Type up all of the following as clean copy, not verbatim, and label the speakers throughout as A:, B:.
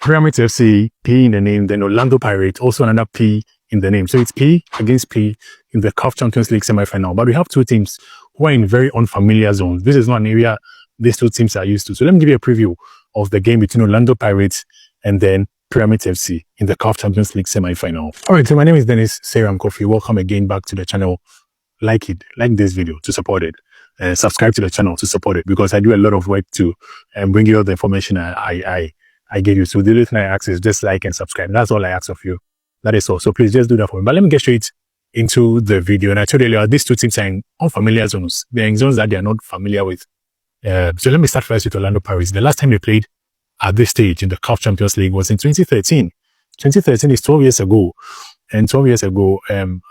A: Pyramids FC, P in the name, then Orlando Pirates, also another P in the name. So it's P against P in the CAF Champions League semi-final. But we have two teams who are in very unfamiliar zones. This is not an area these two teams are used to. So let me give you a preview of the game between Orlando Pirates and then Pyramids FC in the CAF Champions League semi-final. All right, so my name is Dennis Seram Kofi. Welcome again back to the channel. Like this video to support it. Subscribe to the channel to support it, because I do a lot of work to bring you all the information I give you. So the only thing I ask is just like and subscribe. That's all I ask of you. That is all. So please just do that for me. But let me get straight into the video. And I told you earlier, these two teams are in unfamiliar zones. They're in zones that they are not familiar with. So let me start first with Orlando Pirates. The last time they played at this stage in the CAF Champions League was in 2013. 2013 is 12 years ago. And 12 years ago,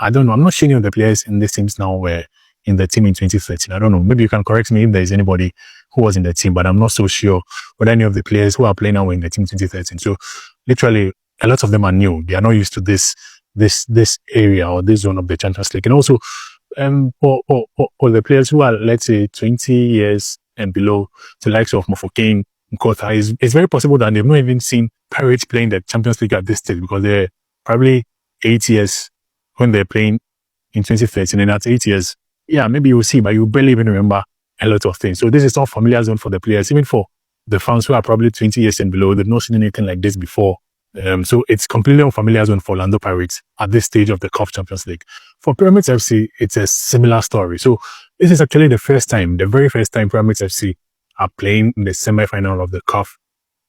A: I don't know. I'm not sure any of the players in these teams now were in the team in 2013. I don't know. Maybe you can correct me if there is anybody who was in the team, but I'm not so sure whether any of the players who are playing now were in the team in 2013. So literally, a lot of them are new. They are not used to this area or this zone of the Champions League. And also, for the players who are, let's say, 20 years and below, the likes of Mofokeng, Nkota, it's very possible that they've not even seen Pirates playing the Champions League at this stage, because they're probably 8 years when they're playing in 2013. And at 8 years, yeah, maybe you'll see, but you barely even remember a lot of things. So this is not familiar zone for the players, even for the fans who are probably 20 years and below. They've not seen anything like this before. So it's completely unfamiliar zone for Orlando Pirates at this stage of the CAF Champions League. For Pyramids FC, it's a similar story. So this is actually the very first time Pyramids FC are playing in the semi-final of the CAF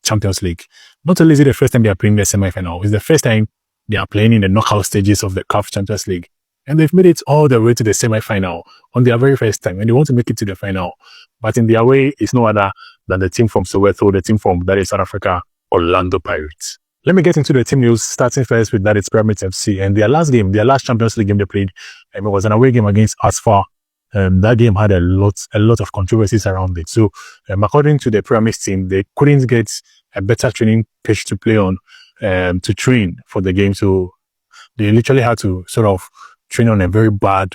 A: Champions League. Not only is it the first time they are playing the semi-final, it's the first time they are playing in the knockout stages of the CAF Champions League. And they've made it all the way to the semi-final on their very first time. And they want to make it to the final. But in their way, it's no other than the team from Soweto, the team from, that is South Africa, Orlando Pirates. Let me get into the team news, starting first with that it's Pyramids FC. And their last Champions League game they played, it was an away game against Asfar. That game had a lot of controversies around it. So, according to the Pyramids team, they couldn't get a better training pitch to play on, to train for the game. So they literally had to sort of train on a very bad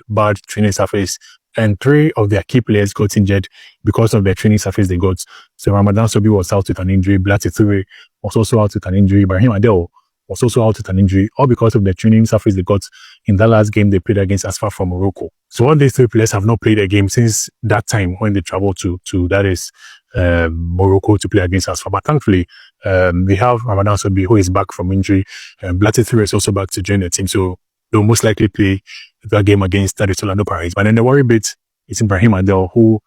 A: training surface. And 3 of their key players got injured because of the training surface they got. So Ramadan Sobi was out with an injury. Blati was also out with an injury. Ibrahim Adel was also out with an injury, all because of the training surface they got in that last game they played against Asfar from Morocco. So all these 3 players have not played a game since that time when they traveled to that is Morocco to play against Asfar. But thankfully, we have Ramadan Sobi, who is back from injury. Blati is also back to join the team. So they'll most likely play that game against that is Orlando Pirates. But then the worry bit is Ibrahim Adel, who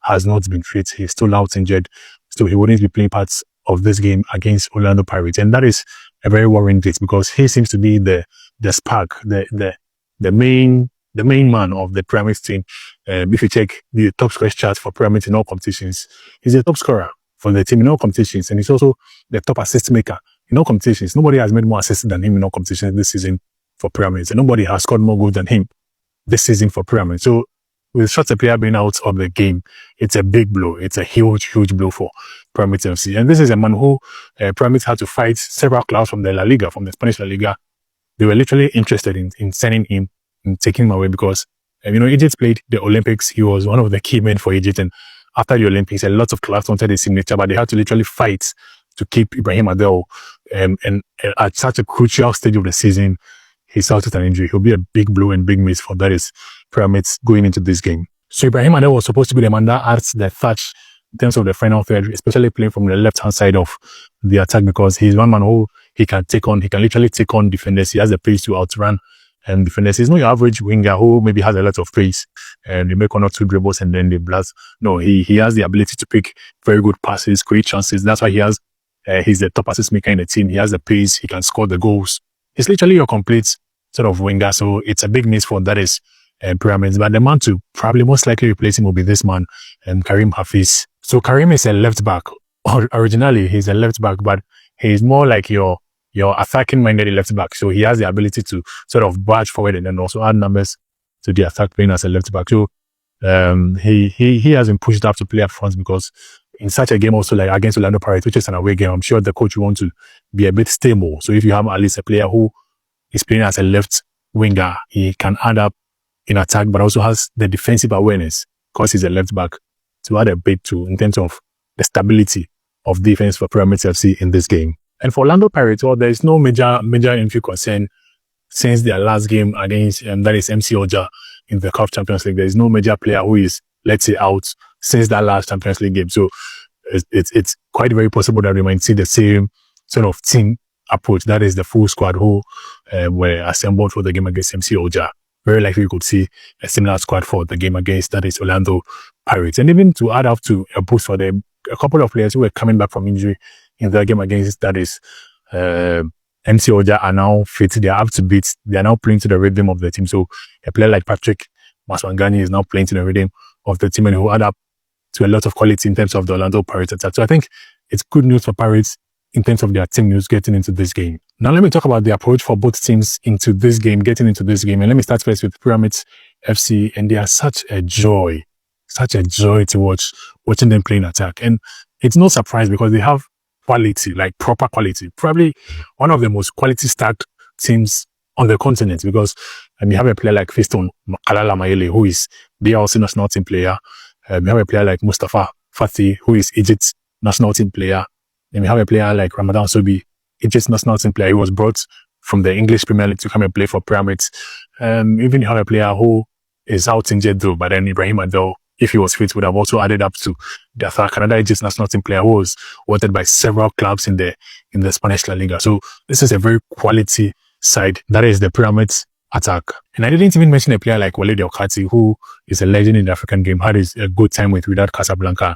A: has not been fit. He's still out injured. So he wouldn't be playing parts of this game against Orlando Pirates. And that is a very worrying bit, because he seems to be the spark, the main man of the Pyramids team. If you check the top scorer chart for Pyramids in all competitions, he's the top scorer for the team in all competitions. And he's also the top assist maker in all competitions. Nobody has made more assists than him in all competitions this season for Pyramids, and nobody has scored more goals than him this season for Pyramids. So with such a player being out of the game, it's a big blow. It's a huge blow for Pyramids FC. And this is a man who Pyramids had to fight several clubs from the La Liga, from the Spanish La Liga. They were literally interested in sending him and taking him away, because Egypt played the Olympics. He was one of the key men for Egypt, and after the Olympics, a lot of clubs wanted his signature, but they had to literally fight to keep Ibrahim Adel. And at such a crucial stage of the season, he's out with an injury. He'll be a big blow and big miss for that is Pyramids going into this game. So Ibrahim Adel was supposed to be the man that adds the touch in terms of the final third, especially playing from the left-hand side of the attack, because he's one man who he can literally take on defenders. He has the pace to outrun and defenders. He's not your average winger who maybe has a lot of pace and they make 1 or 2 dribbles and then they blast. No, he has the ability to pick very good passes, create chances. That's why he's the top assist maker in the team. He has the pace. He can score the goals. He's literally your complete sort of winger. So it's a big miss for that is Pyramids. But the man to probably most likely replace him will be this man, Karim Hafiz. So Karim is a left back. Originally, he's a left back, but he's more like your attacking-minded left back. So he has the ability to sort of barge forward and then also add numbers to the attack playing as a left back. So he has been pushed up to play up front, because in such a game also like against Orlando Pirates, which is an away game, I'm sure the coach will want to be a bit stable. So if you have at least a player who is playing as a left winger, he can add up in attack, but also has the defensive awareness because he's a left back to add a bit to in terms of the stability of defense for Pyramids FC in this game. And for Orlando Pirates, well, there is no major injury concern since their last game against, that is MC Oja in the CAF Champions League. There is no major player who is, let's say, out since that last Champions League game. So it's quite very possible that we might see the same sort of team approach. That is the full squad who were assembled for the game against MC Oja. Very likely we could see a similar squad for the game against, that is, Orlando Pirates. And even to add up to a boost for them, a couple of players who were coming back from injury in the game against, that is, MC Oja are now fit. They are up to beat. They are now playing to the rhythm of the team. So a player like Patrick Maswangani is now playing to the rhythm of the team and who add up to a lot of quality in terms of the Orlando Pirates attack. So I think it's good news for Pirates in terms of their team news getting into this game. Now let me talk about the approach for both teams into this game, getting into this game. And let me start first with Pyramids FC. And they are such a joy to watching them play in attack. And it's no surprise because they have quality, like proper quality. Probably one of the most quality stacked teams on the continent, because you have a player like Fiston Kalala Mayele, who is the also national team player. We have a player like Mustafa Fati, who is Egypt's national team player. And we have a player like Ramadan Sobi, Egypt's national team player. He was brought from the English Premier League to come and play for Pyramids. Even you have a player who is out injured though, but then Ibrahim Adel, if he was fit, would have also added up to the Canada Egypt's national team player who was wanted by several clubs in the Spanish La Liga. So this is a very quality side. That is the Pyramids attack. And I didn't even mention a player like Walid Okati, who is a legend in the African game, had a good time with Wydad Casablanca,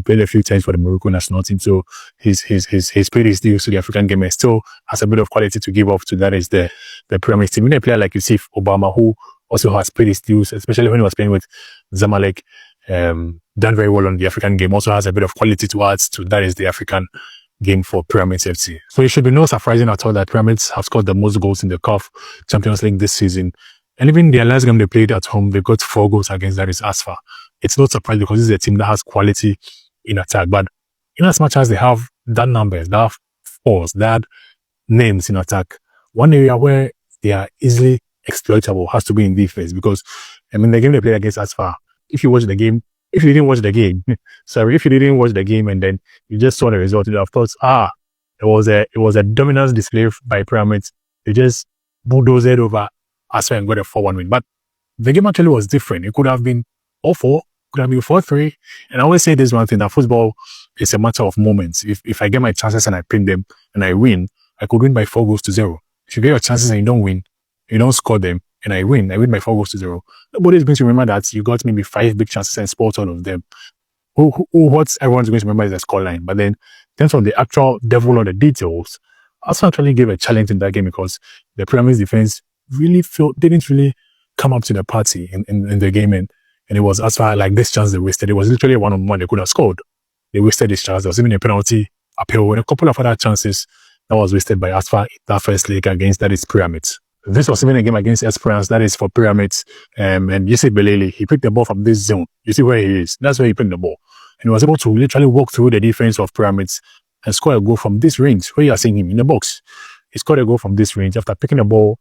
A: played a few times for the Morocco national team. So he's paid his dues to the African game and still has a bit of quality to give off to. That is the Pyramids team. Even a player like Yusuf Obama, who also has paid his dues, especially when he was playing with Zamalek, done very well on the African game, also has a bit of quality to add to. That is the African game for Pyramids FC. So it should be no surprising at all that Pyramids have scored the most goals in the CAF Champions League this season. And even their last game they played at home, they got 4 goals against, that is Asfa. It's not surprising because this is a team that has quality in attack. But in as much as they have that numbers, they have force, that names in attack, one area where they are easily exploitable has to be in defense. Because, the game they played against Asfa, if you didn't watch the game and then you just saw the result, you'd have thought, it was a dominance display by Pyramids. They just bulldozed over Asfa and got a 4-1 win. But the game actually was different. It could have been 4-4, could have been 4-3. And I always say this one thing, that football is a matter of moments. If I get my chances and I pin them and I win, I could win by 4-0. If you get your chances and you don't win, you don't score them, and I win by 4-0. Nobody's going to remember that you got maybe 5 big chances and scored all of them. What everyone's going to remember is the scoreline. But then, in terms of the actual devil or the details, Arsenal actually gave a challenge in that game because the Pyramids defense didn't really come up to the party in the game. And it was as far like this chance they wasted. It was literally a one-on-one they could have scored. They wasted this chance. There was even a penalty appeal and a couple of other chances that was wasted by Asfa in that first leg against, that is, Pyramids. This was even a game against Esperance, that is for Pyramids. And Yusuf Belele, he picked the ball from this zone. You see where he is. That's where he picked the ball. And he was able to literally walk through the defense of Pyramids and score a goal from this range, where you are seeing him in the box. He scored a goal from this range after picking the ball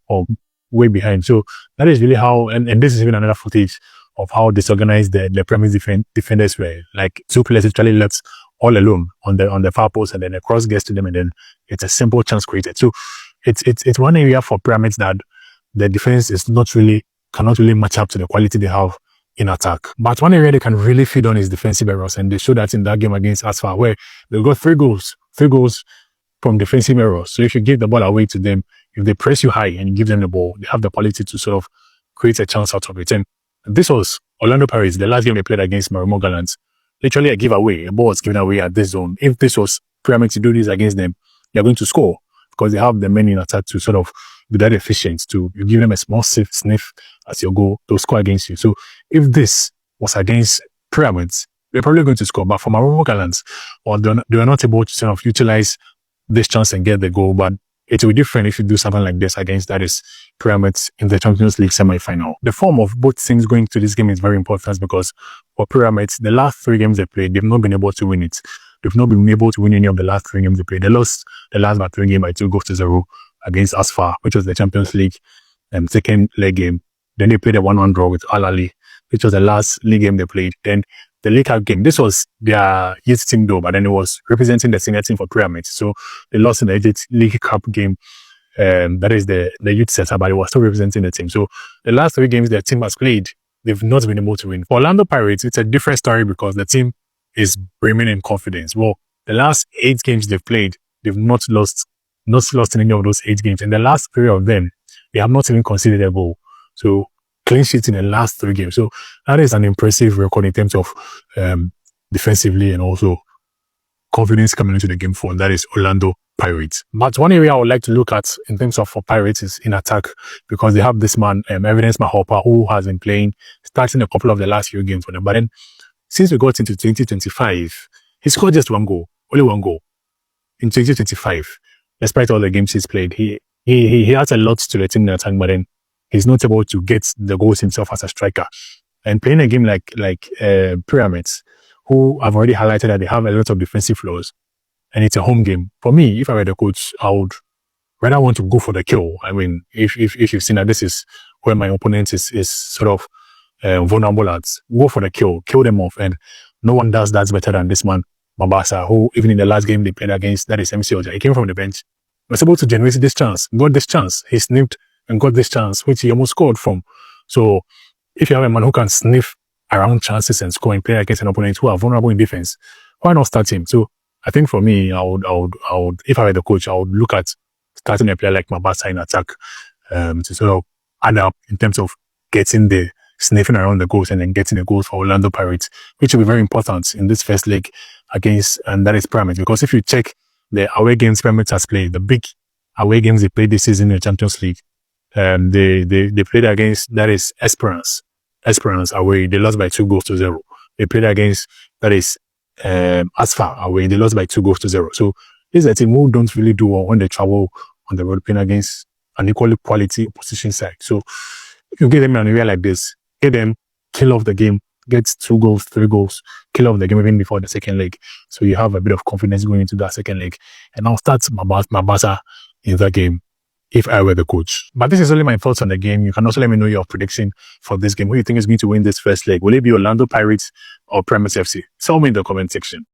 A: way behind. So that is really how, and this is even another footage of how disorganized the Pyramids defenders were. Like 2 players literally left all alone on the far post, and then a cross gets to them, and then it's a simple chance created. So it's one area for Pyramids that the defense cannot really match up to the quality they have in attack. But one area they can really feed on is defensive errors, and they showed that in that game against Asfa, where they got 3 goals from defensive errors. So if you give the ball away to them, if they press you high and you give them the ball, they have the quality to sort of create a chance out of it. And this was Orlando Pirates, the last game they played against Marimo Gallants. Literally a giveaway. A ball was given away at this zone. If this was Pyramids to do this against them, they're going to score because they have the men in attack to sort of be that efficient. You give them a small sniff as your goal, they'll score against you. So if this was against Pyramids, they're probably going to score. But for Marimo Gallants, they were not able to sort of utilize this chance and get the goal. But it will be different if you do something like this against, that is, Pyramids in the Champions League semi-final. The form of both teams going to this game is very important because for Pyramids, the last 3 games they played, they've not been able to win it. They've not been able to win any of the last 3 games they played. They lost the last battle game by 2-0 against Asfa, which was the Champions League second leg game. Then they played a 1-1 draw with Al Ali, which was the last league game they played. Then the League Cup game. This was their youth team though, but then it was representing the senior team for Pyramids. So they lost in the League Cup game. That is the youth setup, but it was still representing the team. So the last 3 games their team has played, they've not been able to win. For Orlando Pirates, it's a different story because the team is brimming in confidence. Well, the last 8 games they've played, they've not lost in any of those 8 games. And the last 3 of them, they have not even conceded a goal. So clean sheets in the last 3 games. So that is an impressive record in terms of defensively and also confidence coming into the game for, that is Orlando Pirates. But one area I would like to look at in terms of for Pirates is in attack, because they have this man, Evidence Mahopa, who has been playing, starting a couple of the last few games for them. But then since we got into 2025, he scored just 1 goal, only 1 goal in 2025. Despite all the games he's played, he has a lot to the team in attack, but then he's not able to get the goals himself as a striker. And playing a game like Pyramids, who I've already highlighted that they have a lot of defensive flaws, and it's a home game. For me, if I were the coach, I would rather want to go for the kill. I mean, if you've seen that this is where my opponent is sort of vulnerable at, go for the kill them off. And no one does that better than this man, Mabasa, who even in the last game they played against, that is MC Oja, he came from the bench, was able to generate this chance, got this chance. He sniffed and got this chance, which he almost scored from. So if you have a man who can sniff around chances and score and play against an opponent who are vulnerable in defense, why not start him? So I think for me, I would, if I were the coach, I would look at starting a player like Mabasa in attack, to sort of add up in terms of getting the sniffing around the goals and then getting the goals for Orlando Pirates, which will be very important in this first leg against, and that is Pyramids. Because if you check the away games Pyramids has played, the big away games they played this season in the Champions League, they played against, that is Esperance away, they lost by 2-0. They played against, that is Asfa away, they lost by 2-0. So this is a team who don't really do well when they travel on the road playing against an equally quality opposition side. So if you get them in an area like this, get them, kill off the game, get 2 goals, 3 goals, kill off the game even before the second leg. So you have a bit of confidence going into that second leg. And I'll start Mabasa in that game if I were the coach. But this is only my thoughts on the game. You can also let me know your prediction for this game. Who do you think is going to win this first leg? Will it be Orlando Pirates or Pyramids FC? Tell me in the comment section.